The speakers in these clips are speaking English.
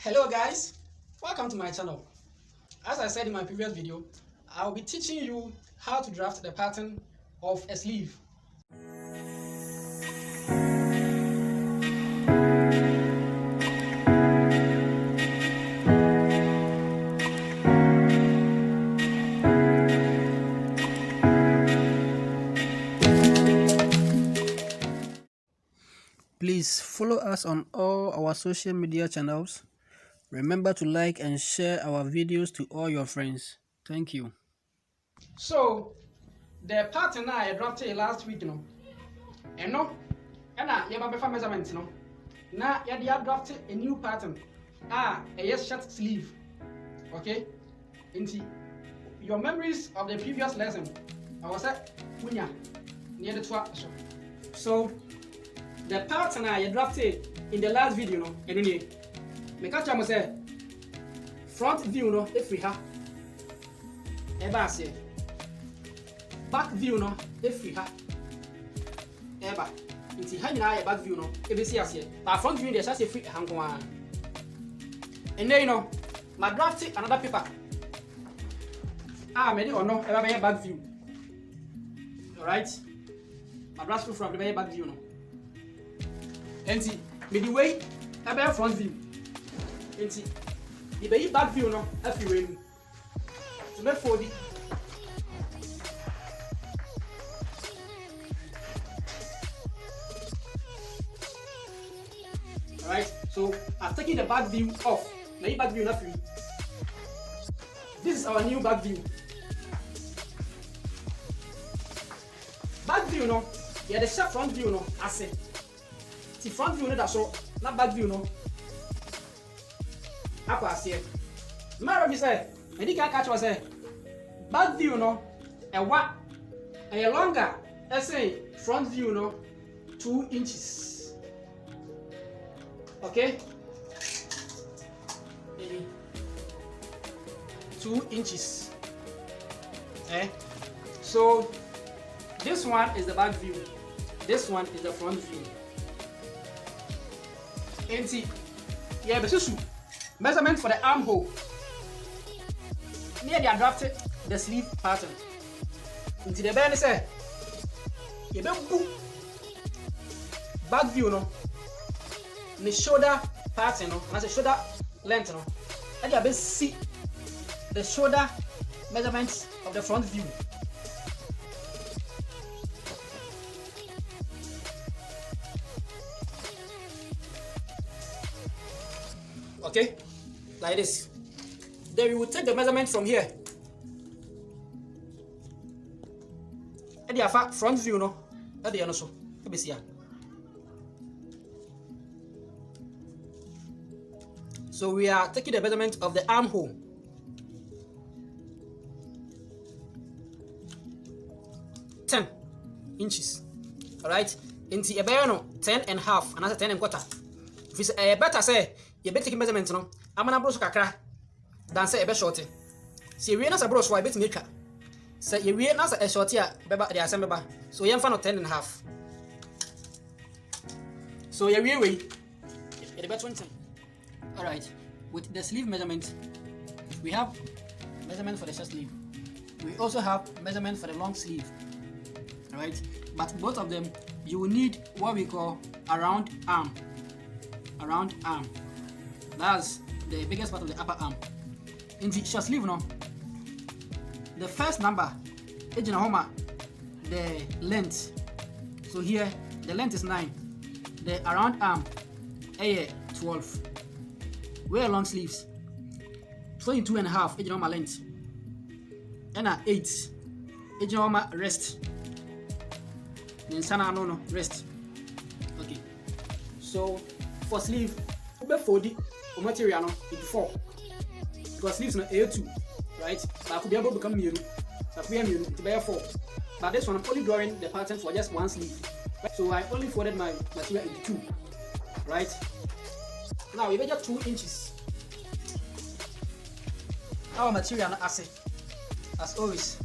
Hello guys, welcome to my channel. As I said in my previous video, I'll be teaching you how to draft the pattern of a sleeve. Please follow us on all our social media channels. Remember to like and share our videos to all your friends. Thank you. So, the pattern I drafted last week, and I measurement, now I drafted a new pattern. A yes short sleeve. Okay? Into your memories of the previous lesson, I was at Punya near the twat. So, the pattern I drafted in the last video, and in the me say front view if we have eba say back view if we have eba nti ha nyina back view ebe si ase but front view dey say free hanko a and then my draft another paper me dey ono eba be back view. All right, my draft from the back view and see me the way eba front view. Enti ibe back view everywhere to make 40. Alright, so I've taken the back view off. Now back view free. This is our new back view. Back view the sharp front view I say. The front view that's so not back view Aquasia. Mara say, and he can't catch was a back view a what a longer say front view 2 inches. Okay, maybe 2 inches. So this one is the back view, this one is the front view. And see, yeah, but measurement for the armhole. Near they drafted the sleeve pattern. Into the bend say, you be back view the shoulder pattern and the shoulder length and you be see the shoulder measurements of the front view. Okay, like this. Then we will take the measurement from here. And the front view at the also. Let me see. So we are taking the measurement of the armhole. Ten inches. Alright. Into a bear 10 and half, another 10 and quarter. If it's a better say you better take measurement I'm gonna brush kakra than say a bit shorty. See we na brush why bet make say you we na a shorty beba the assembly. So you fan 10 and half. So you we the bet 20. Alright, with the sleeve measurement, we have measurement for the short sleeve. We also have measurement for the long sleeve. Alright, but both of them you will need what we call around arm. Around arm. That's the biggest part of the upper arm. In the short sleeve the first number is the length. So here the length is 9. The around arm 12. Wear long sleeves 22 and a half is normal length. And 8 is normal rest. Then rest. Okay. So for sleeve, we 40 material into 4 because sleeves are A2, right? But I could be able to become new. I could be new to bear 4. But this one I'm only drawing the pattern for just one sleeve, right? So I only folded my material into 2, right? Now we measure 2 inches. Our material as always.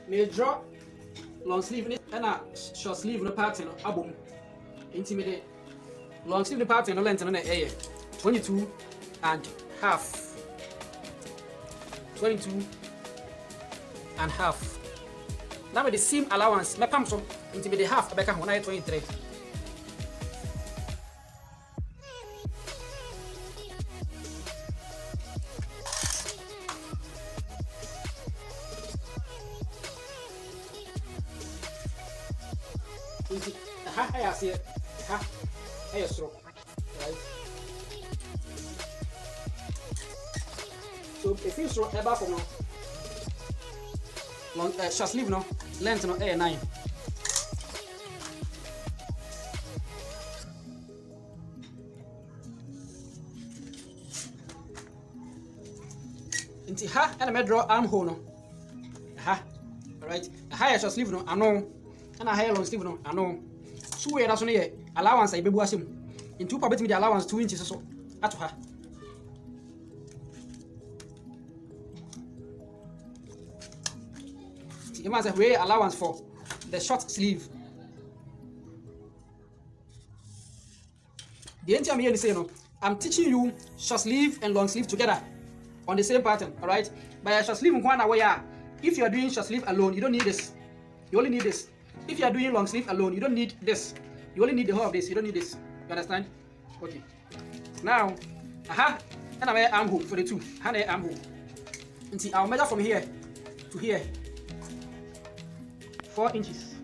may draw long sleeve and a short sleeve no pattern album. Intimidate long sleeve pattern no length no air 22 and half. 22 and half. Now with the seam allowance, my pump so intimidate half abeka 123. I see it. I stroke. Right. So if you stroke ever from long short sleeve no length no air 9. Inti and I draw armhole no. Alright. Short sleeve no ano. And a long sleeve no ano. So we that's only allowance I be buasim. In 2 part the allowance 2 inches so at her. You must have allowance for the short sleeve. The entire I'm here to say no, I'm teaching you short sleeve and long sleeve together on the same pattern, alright? By a short sleeve if you are doing short sleeve alone, you don't need this. You only need this. If you are doing long sleeve alone, you don't need this. You only need the whole of this. You don't need this. You understand? Okay. Now, and I armhole for the two. Hand armhole. And see, I'll measure from here to here. 4 inches.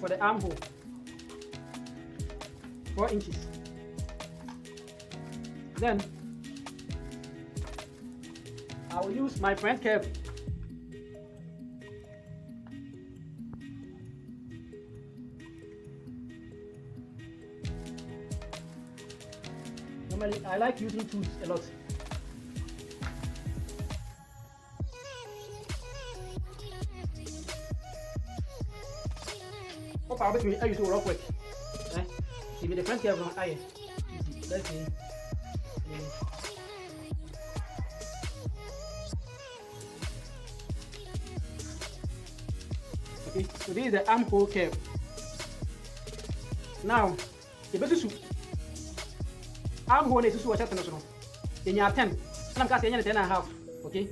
For the armhole. 4 inches. Then I will use my front curve. Normally, I like using tools a lot. Hope I'll bet I use it real quick. Give me the front curve on eye. Let's see. Okay, so this is the armhole curve. Now, the best armhole is to watch national. Then you have 10. And I'm casting 10 and a half. Okay,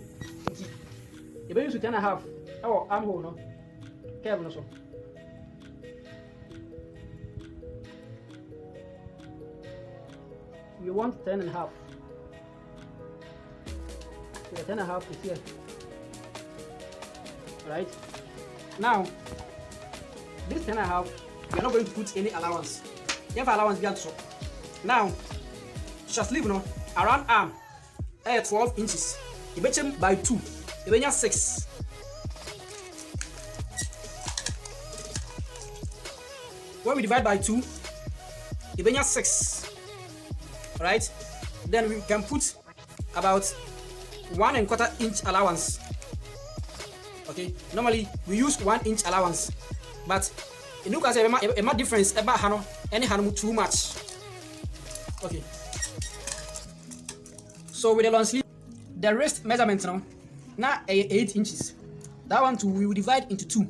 the best 10 and a half. Oh, armhole no curve no so. We want 10 and a half. So the 10 and a half is here. Right? Now, this 10 and a half, we are not going to put any allowance. You have allowance beyond so. Now, short sleeve no, around arm, 12 inches. You bet him by 2. You bet 6. When we divide by 2, you bet 6. Right? Then we can put about 1¼ inch allowance. Okay, normally we use 1 inch allowance, but you look at a difference about hano any hano too much. Okay, so with the long sleeve, the wrist measurement now 8 inches. That one too we will divide into 2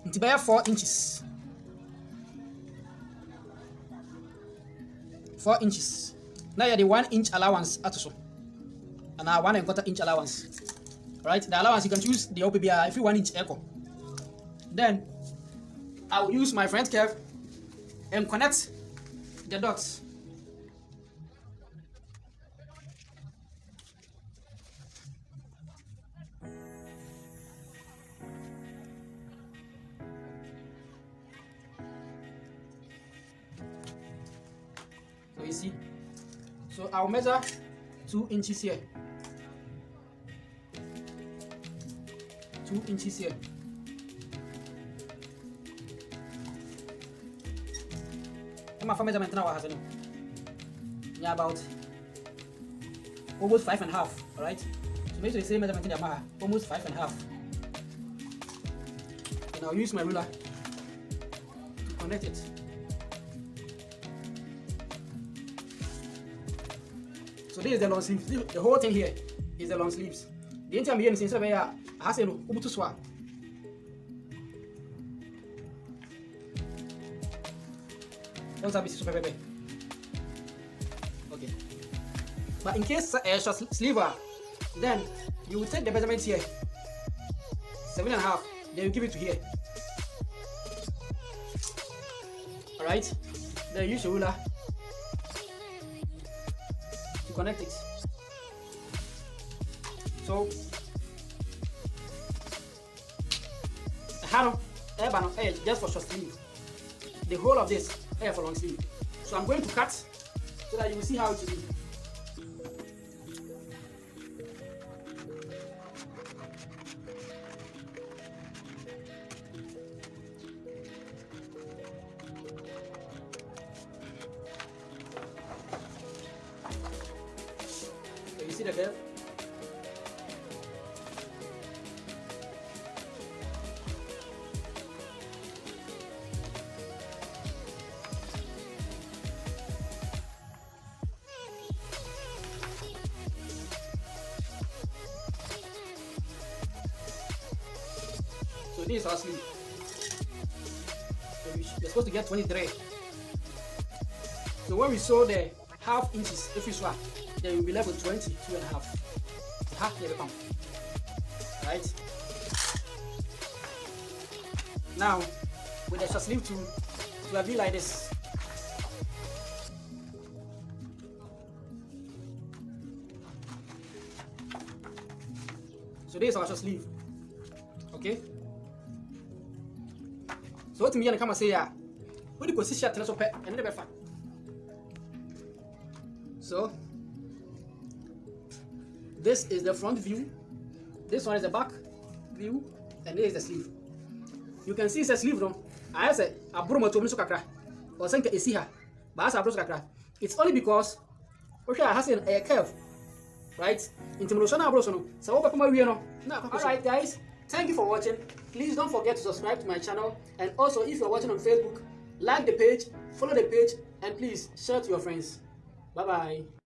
into by 4 inches. 4 inches. Now you have the 1 inch allowance at so, and now 1¼ inch allowance. Right, the allowance you can choose the OPBI if you 1 inch echo. Then I will use my front curve and connect the dots. So you see, so I'll measure 2 inches here. 2 inches here. My measurement now has about almost 5½. Alright? So make sure the same measurement in the almost 5½. And I'll use my ruler to connect it. So this is the long sleeves. The whole thing here is the long sleeves. The entire here is instead of here, I say no, ubutu swap. Don't have super baby. Okay. But in case extra sleeve, then you will take the measurement here, 7.5. Then you give it to here. All right. Then use your ruler to connect it. So, just for short sleeve. The whole of this for long sleeve. So I'm going to cut so that you will see how it will be. So you see the curve? So this is our sleeve. So you're supposed to get 23. So when we sew the half inches, if we swap, then you'll be left with 22.5. Half the pound. Right? Now, with the short sleeve tool, it will be like this. So this is our short sleeve. Okay? So what me come and say yeah, what you see shirt so and never fat. So this is the front view, this one is the back view, and this is the sleeve. You can see it's a sleeve no. I say a bromo to so kakra or senka is here, but as a bros kakra. It's only because okay has a curve, right? Intimidation abros no. So what papa we no. Alright guys, thank you for watching. Please don't forget to subscribe to my channel, and also if you're watching on Facebook, like the page, follow the page, and please share to your friends. Bye bye.